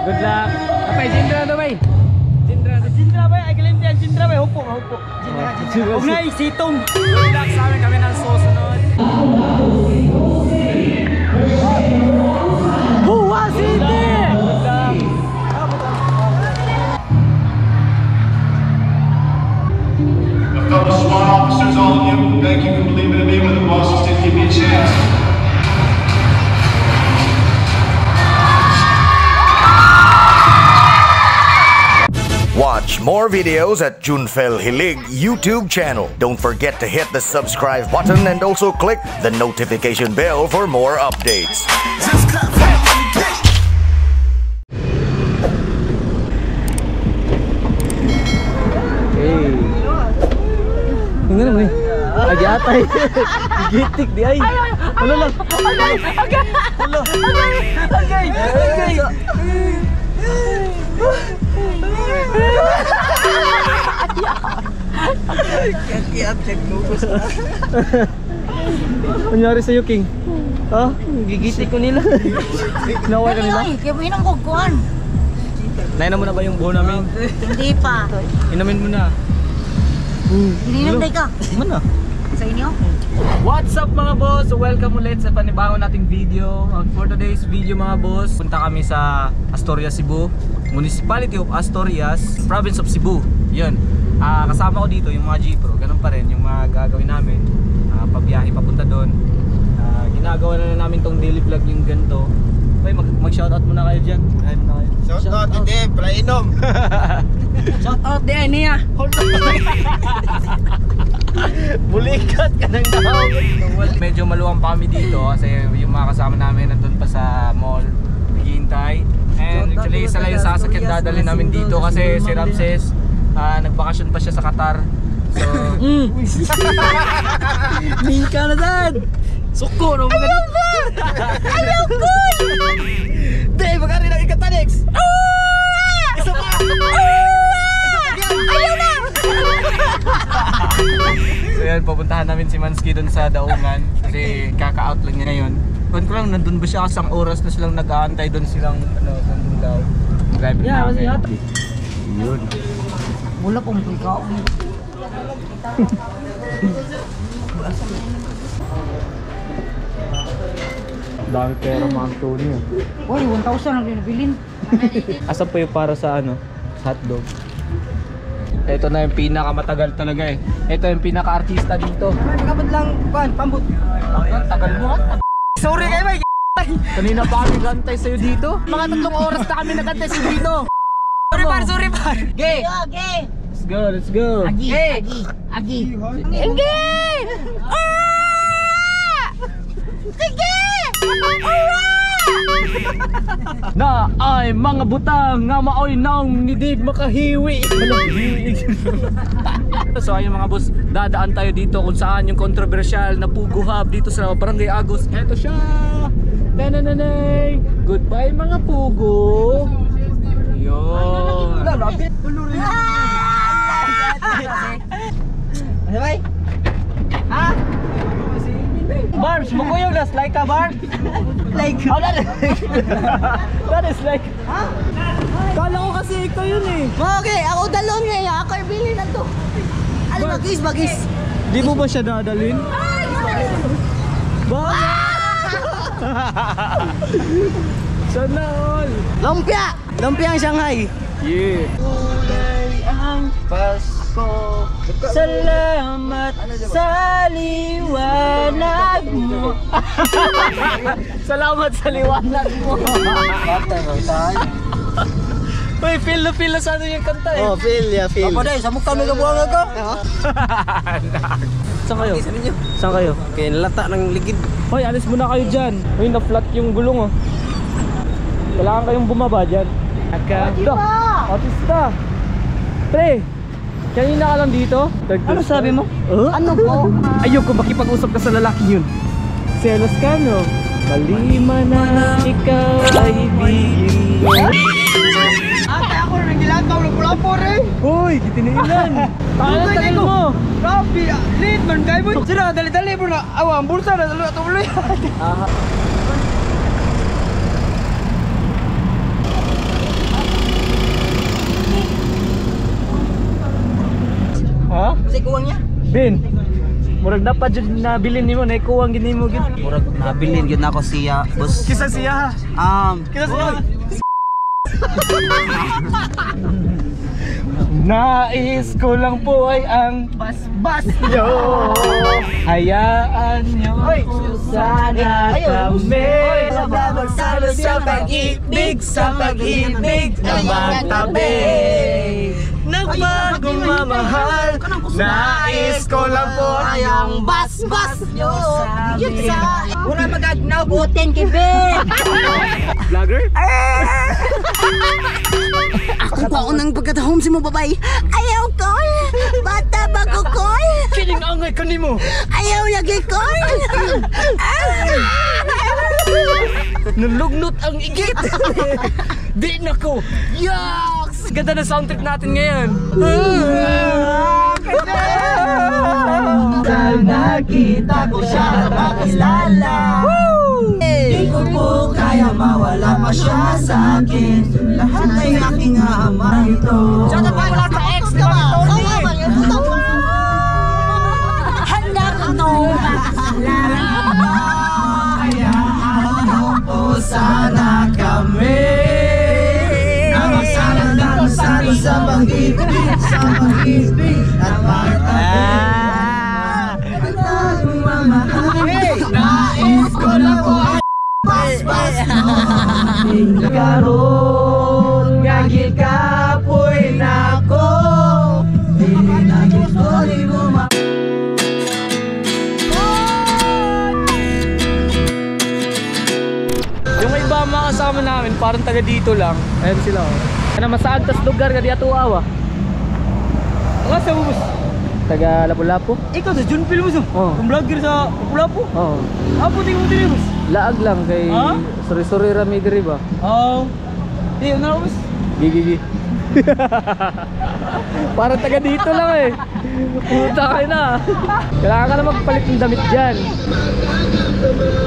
Good luck. Apay, Jindra na bay. Jindra bay, ay galing yan. Jindra bay, hupo. Jindra. Huwag na isitong. Good luck sa amin, kami ng susunod. Buwa City! Good luck. Fellow SWAT officers, all of you, thank you for believing in me when the bosses didn't give me a chance. Watch more videos at Junfel Hilig YouTube channel. Don't forget to hit the subscribe button and also click the notification bell for more updates. Hey. Ang ganda mo eh. Agi atay. Gitik di ay. Ano lang. Agay. Kunyari sa'yo, King. Ha? Gigitik ko nila. Naway ka nila? Ay, kaya mo inang kukuhan. Nainom mo na ba yung buho namin? Hindi pa. Inamin mo na. Ininom ka. Mana? Sa inyo? What's up mga boss? So welcome ulit sa panibagong nating video. For today's video mga boss, punta kami sa Asturias, Cebu, Municipality of Asturias, Province of Cebu. Yun. Kasama ko dito yung mga G-Pro. Ganun pa rin yung mga gagawin namin. Pabiyahe papunta doon. Ginagawa na namin tong daily vlog yung ganito. Okay, mag-shoutout muna kayo dyan. Shoutout hindi, palainom. Shoutout di niya. Bulikat ka ng tawag. Medyo maluwang pa kami dito kasi yung mga kasama namin nandun pa sa mall naghihintay. And actually isa lang yung sasakyan dadali namin dito kasi si Ramses nagbakasyon pa siya sa Qatar. So Mingka na dad. suko no mga Ayaw ko! Day, magkari lang ikatanix. Isa pa. Ayaw na! So yan, pupuntahan namin si Mansky doon sa Daungan kasi kaka-out lang niya ngayon. Kung ko lang, nandun ba siya kasang oras na silang nag-aantay doon silang nandun daw. Driving namin. Yun. Wala pong ikaw. Dami pera mga Tony. Uy, 1,000 ang binabilin. Asan pa yung para sa hotdog? Ito na yung pinakamatagal talaga eh. Ito yung pinaka-artista dito. Kapag lang, pambut. Ang tagal mo. Sorry kayo may Kanina pa kami gantay sa'yo dito. Mga 3 oras na kami nagantay sa'yo dito. Sorry par. Gay. Okay. Let's go. Agi. Agi. Sige! Na ay mga butang nga maoy nang nidid makahiwi. So ayun mga boss, dadaan tayo dito kung saan yung controversial na Pugo Hub dito sa Barangay Agos. Eto siya. Nananay. Goodbye mga Pugo. Yun. Lalapit. Ano ba? Ha? Barbs, mukuyog na like ka Barbs? Like. Oh, That is like. Kala ko kasi ikaw yun eh. Okay, ako dalon ngayon. Ako ibili na to. Ano, bagis. Di mo ba siya dadalhin? Bakit? Sana all. Lumpia! Lumpia ang Shanghai. Yeah. Kulay ang Pasko. Salamat sa liwanag mo. Salamat sa liwanag mo. Uy, feel na sa ano yung kanta eh. Oh, feel. Ako dahil, sa mukha may kabuhang ako. Saan kayo? Saan kayo? Kaya nalata ng ligid. Hoy, alis muna kayo dyan. Hoy, na-flat yung gulong oh. Kailangan kayong bumaba dyan. Artista! Pre! Kanina ka lang dito? Ano sabi mo? Ano po? Ayoko makipag-usap ka sa lalaki yun. Selos ka no? Malima na ikaw ay ibigin mo. Ate ako rin gilataw ng pulapor eh. Hoy, gitinailan. Tagal mo. Grabe, late man kayo mo. Sira, dali-dali mo na. Awa, ang bulsa na tuloy. Bin, murag dapat jud nabilin nimo na ikuwang gid nimo gid. Murag nabilin gyud nako siya, boss. Kisa siya ha. Kisa siya. Nais ko lang po ay ang basbas nyo. Hayaan nyo sana kami magsalo sa pag-ibig, sa pag-ibig na magtabi. Nagbagong mamahal, nais ko lang po ay ang Bas nyo. Yun sa... Wala magagnaw butin kibig. vlogger? Ako pa unang pagkatahom si mo babay. Ayaw ko. Bata bago ko. Kiling angay ka nimo. Ayaw lagi ko. Nulugnot ang igit. Di na ko. Yucks! Ganda na sound trip natin ngayon. Nakita ko siya makilala. Di ko po kaya mawala pa siya sa akin. Lahat ay aking ama ito. Diyan na pa wala sa ex ka ba? Handa ko to. Sana kami na magsalo sa pag-ibig, sa pag-ibig at magtabi. Nais ko na po ay basbas mo. Karoon nga gikapoy na ko. Dili na gusto di mo ma. Yung iba mga kasama namin, parang taga dito lang. Ayan sila oh. Ano masaag tas lugar ka di ato awa. Nga sa ubus. Taga Lapu-Lapu. Ikaw sa June Film mo. Oh. Kung vlogger sa Lapu-Lapu. Oo. Apo tingin mo din mo. Laag lang kay Ha? Suri-suri rami diri ba? Oh. Di na ubus. Gigi. Parang taga dito lang eh. Puta kayo na. Kailangan ka na magpalit ng damit dyan.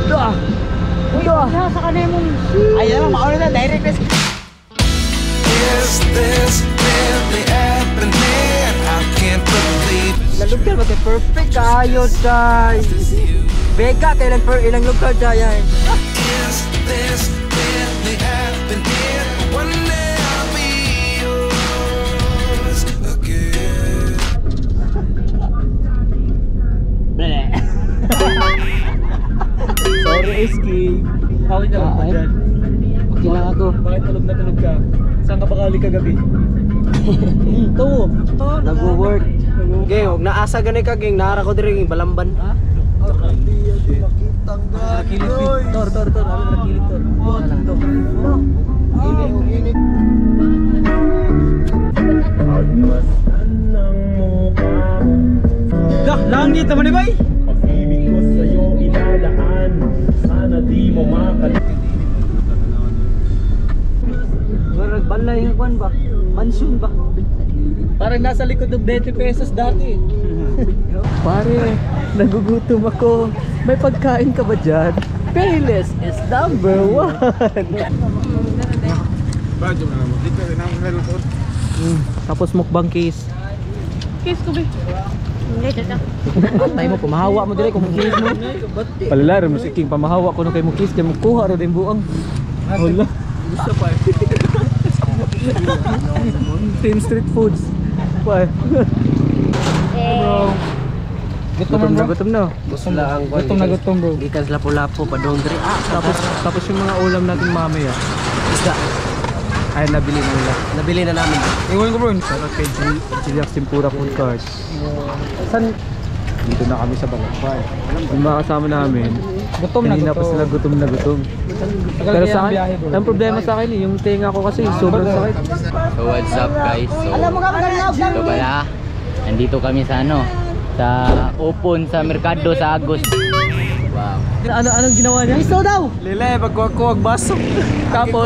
Ito ah. Sa kanay mong... Ayan, mauna na direct na. Is this really happening? I can't believe it. Ilang lugar ba? Perfect kayo, Day. Beka, kailan ilang lugar, Day. Is this really happening? One day I'll be yours again. Sorry Iski. Okay na lang dyan. Okay lang ako. Bakit tulog na tulog ka? Saan ka bakali kagabi? Ito. Nag-work. Okay, huwag naasa ganay ka, ging nara ko din yung balamban. Nakilip din. Tor. Ano nakilip tor? Init. Dah, langit naman ni bay. Pag-ibig ko sa'yo ilalaan. Sana di mo makalimutan. Balay yung kwan ba? Mansion ba? Parang nasa likod ng 20 pesos dati. Pare, nagugutom ako. May pagkain ka ba dyan? Payless is number 1. Tapos mukbang kiss. Kiss ko ba? Hindi, tata. Tayo mo, pamahawa mo dire kung kiss mo. Palala, mo si King, pamahawa ko nung kay mo kiss. Diyan mo kuha rin yung buang. Wala. Gusto pa. Team Street Foods. Pa. Bro. Gutom na. Gutom bro. Ikas Lapu-Lapu pa doon diri. Tapos yung mga ulam natin mamaya. Isda. Ay, nabili na nila. Nabili na namin. Iwan ko bro. Sarap kay Giliac Simpura Food Cart. San? Dito na kami sa Balakbay. Yung mga kasama namin, kanina pa sila gutom na gutom. Pero sa akin, ang problema sa akin yung tenga ko kasi sobrang sakit. So what's up guys? So Alam mo ka magandang ito pala, nandito kami sa sa open sa merkado sa Agos. Wow. Anong ginawa niya? Gusto daw. Lile, magkuwag baso. Tapos,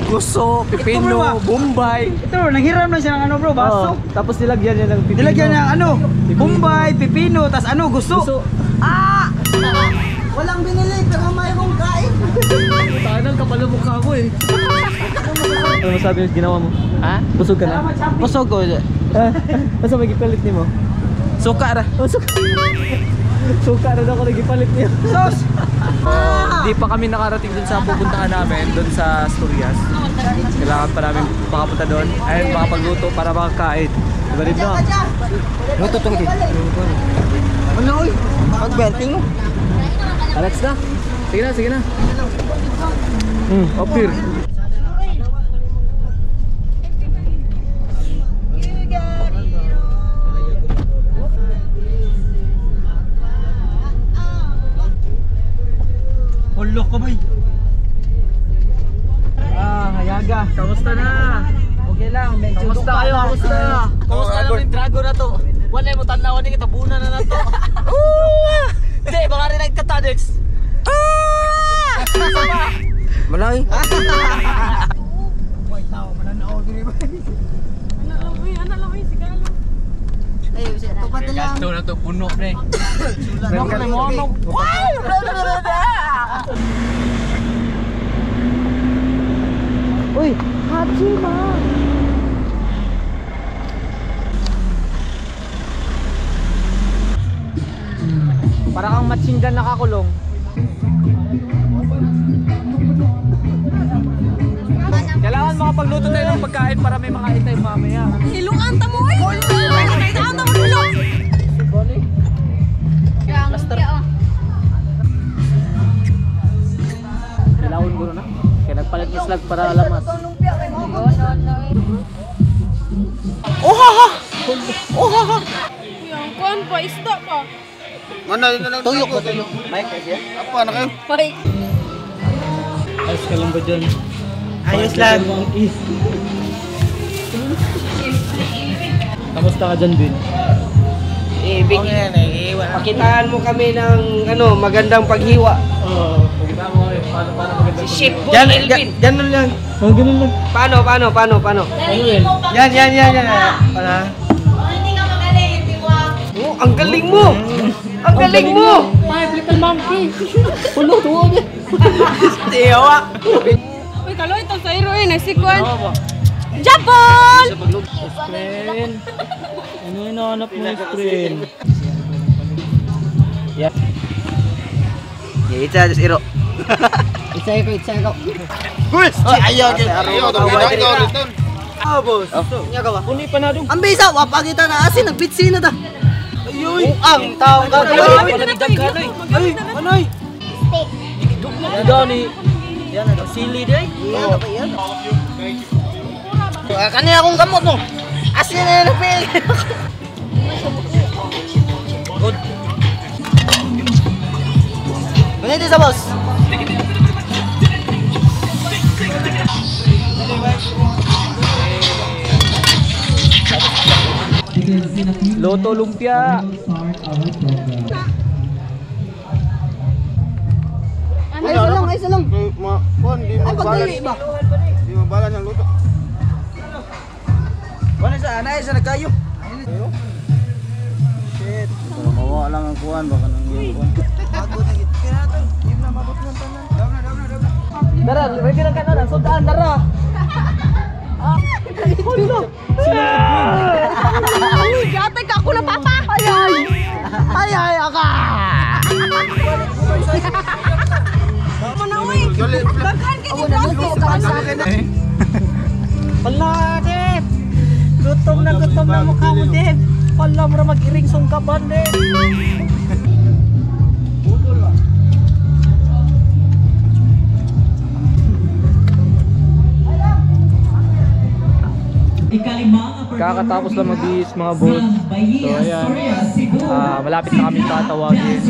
gusto, pipino, bombay. Ito, nanghiram na siya ng ano bro, baso. tapos nilagyan niya ng pipino. Nilagyan niya ano, bombay, pipino, tas ano, gusto. Ah! Walang binili, pero mayroong kain. Tanang kapal ang mukha mo eh. Ano masabi yung ginawa mo? Ha? Busog ka na? Busog ko. Basta may gipalit ni mo? Suka ra. Oh, suka. Suka ra ako nagipalit niya. Sos. Di pa kami nakarating dun sa pupuntahan namin, dun sa Asturias. Kailangan pa namin makapunta doon. Ayun, makapagluto para makakain. Diba rin no? Luto to hindi. Ano oy? Pag-belting mo. Alex na. Sige na, sige na. Opir. Ulo ko bay. Hayaga. Kamusta na? Okay lang, medyo kamusta kayo? Kamusta? Kamusta naman yung drago na to? Wala mo tanawan ni kita bunan na to. Hindi, baka rin nagkatadex. Malay. Boy, tao, mananaw diri ba? Ana lang sigala. Ay, tupat na lang. Gasto na to puno pre. Uy, Hachima. Para kang matsindan nakakulong. Kailangan makapagluto tayo ng pagkain para may makain tayo mamaya. Hilungan ta mo eh. Hilungan ta mo hilong. Plaster. Kilawon gulo na. Kaya nagpalit ng slag para lamas. Oh ha ha. Oh ha ha. Yang kuan pa isda pa. Mana na tuyok ko tuyok. Mike kasi. Apa na kayo? Mike. Ayos ka lang ba dyan? Ayos lang. Kamusta ka dyan, Bin? Bigyan pakitaan mo kami ng ano, magandang paghiwa. Oo. Pakita mo kami. Paano maganda? Si Chef Boy Elvin. Ganun lang. Oh, ganun lang. Paano? Ano yun? Yan. Para. Oh, ang galing mo. Ang galing mo. Five little monkey. Ulo, tuwa niya. Tiyawa. Uy, kaloy to sa hero eh, nagsikuan. Japon! Screen. Ano yung nahanap mo yung screen? Yeah. Isa iro. Isa ko. Guys, ayaw dito. Ah, boss. Nya ka ba? Uni pa na dong. Ang bisa, wapagita na asin, nagbitsi na ta. Ayoy. Ang taong ka. Ay, anoy? Yan ni. Yan ano, sili day. Yan, apa yan? Kanina akong gamot no. Asin na yan napil. Good. Ganito sa boss. Loto lumpia. Ay, isa lang. Ay, pagdili ba? Di mabalan ang luto. Wala sa anay sa nagkayo. Shit. Mawa lang ang kuhan baka nang kuhan. Bago na gid. Kaya to, yun na mabot ng tanan. Daw na. Dara, ready na ka na, sudaan dara. Gata ka ako na papa. Ay, aka! Manaway. Daghan ka ni Bro. Wala, Deb. Gutom na mukha mo, Deb. Wala mo na mag-iring sungkaban, Deb. Kakatapos lang mag-iis mga boss. So ayan, malapit na kami tatawagin.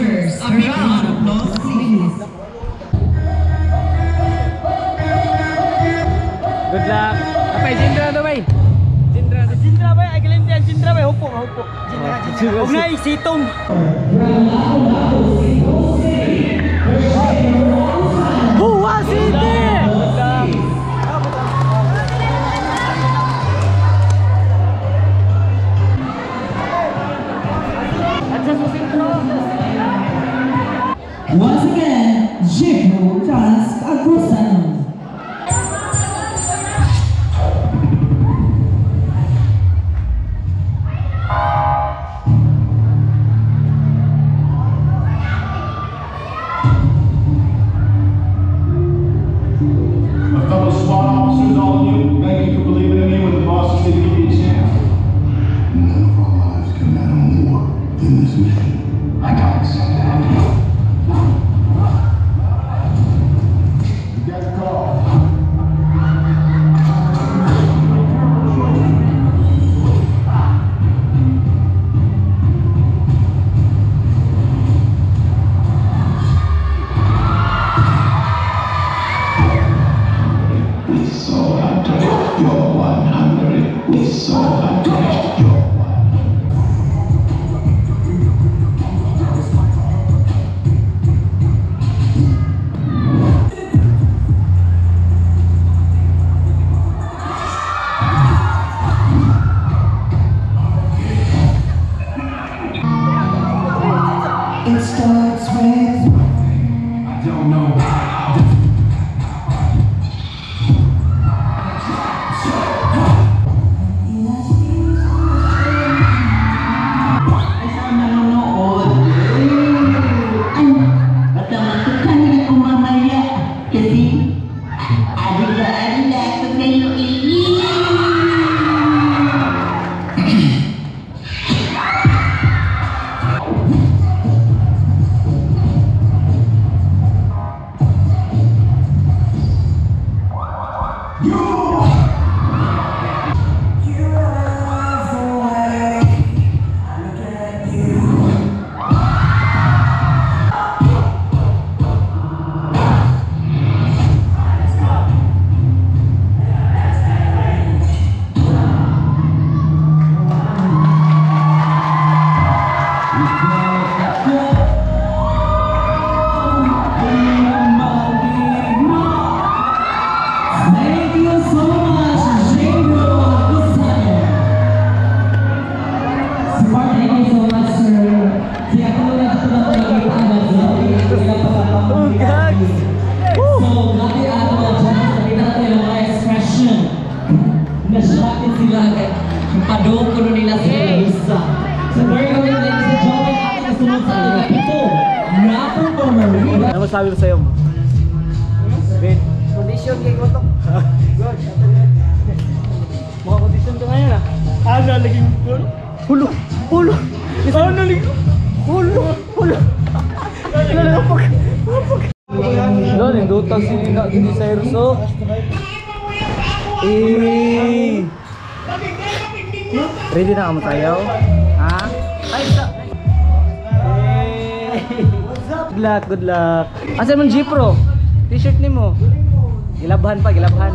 Good luck. Apay, Jindra na bay. Jindra bay, ay galing yan. Jindra bay, hupo. Huwag na isitong. Huwa City! Once again, Diego Trans Agusan. It starts with I don't know how. Padung kuno nila sila isa. So very good, ladies and gentlemen, ating kasunod sa ating ito, rap performer. Ano masabi ko sa'yo? Ben? Condition kay Kotok. Good. Mga kondisyon ka ngayon ah. Ano, naging Hulo! Hulo! Ano nalaging? Hulo! Hulo! Doon, yung dutang sinina gini sa Erso. Ready na ka mo sayaw? Ha? Ay, good luck, good luck. Asa man G-Pro? T-shirt ni mo. Gilabhan pa, gilabhan.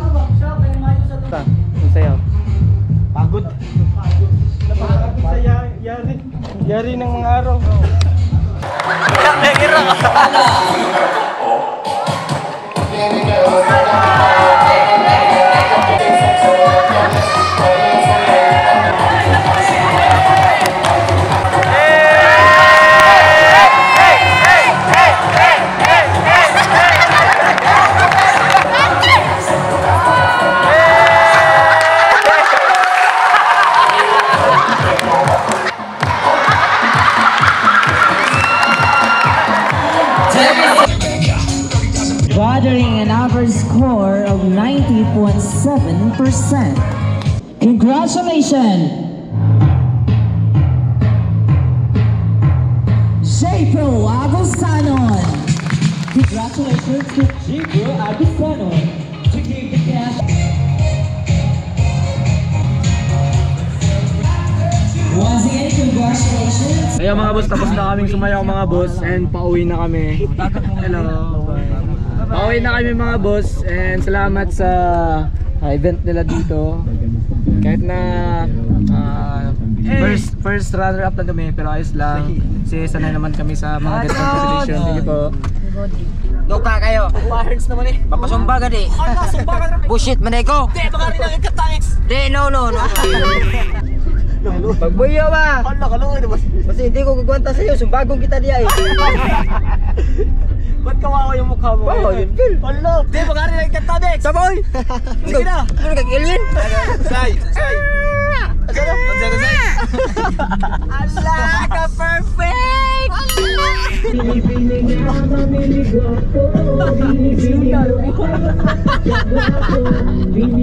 Ta, sayaw. Pagod. Yari ng mga araw. gathering an average score of 90.7%. Congratulations! J-Pro Agusanon! Congratulations to J-Pro Agusanon to give the cash. Once again, congratulations! Ayun mga boss, tapos na kaming sumayaw mga boss and pauwi na kami. Hello! Pauwi na kami mga boss and salamat sa event nila dito. Kahit na first runner up lang kami pero ayos lang. Kasi sanay naman kami sa mga ganitong competition. Hindi po. Doka kayo. Parents naman eh. Papasumba ka di. Bullshit maneko. Di, baka rin ang ikatangix. Di, no. Pagbuyo ba? Hala, kalungan naman. Kasi hindi ko gagawanta sa'yo. Sumbagong kita diya eh. Ba't kawawa yung mukha mo? Oo, yun, Phil. Hala. Di, baka rin ang ikatangix. Saboy! Sige na. Ano kag-alien? Say. Allah, ka perfect!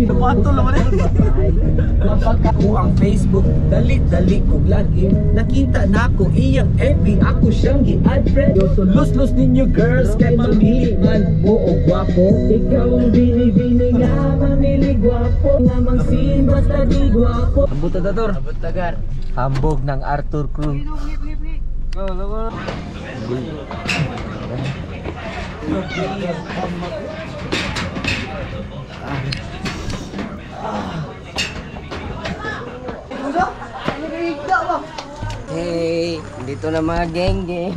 Napatol naman eh. Ako ang Facebook, dali-dali ko login. Nakita na ko iyang FB, ako siyang gi-add friend. So lus-lus ninyo girls, kay mamili man mo o gwapo. Ikaw ang bini-bini nga, mamili gwapo. Nga mang sin, basta di gwapo. Ambot na dator. Abot tagar. Hambog ng Arthur Cruz. Hey, dito na mga geng-geng.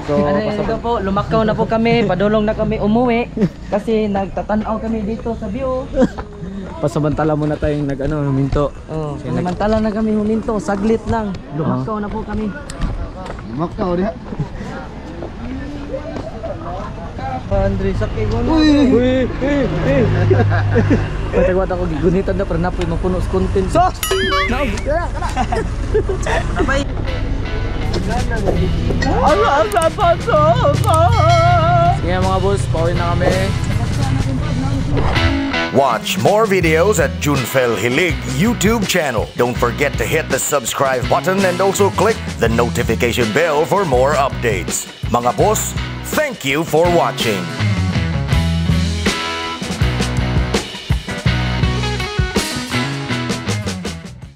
So, Ito po, lumakaw na po kami, padulong na kami umuwi kasi nagtatanaw kami dito sa view. pasamantala muna tayong huminto. Oh, samantala na kami huminto, saglit lang. Lumakaw na po kami. Lumakaw dia. Andre, sakay ko na. Uy! Patagwat ako gigunitan na pero napoy mapuno sa content. Sos! Sige mga boss, pauwi na kami. Watch more videos at Junfel Hilig YouTube channel. Don't forget to hit the subscribe button and also click the notification bell for more updates. Mga boss, thank you for watching.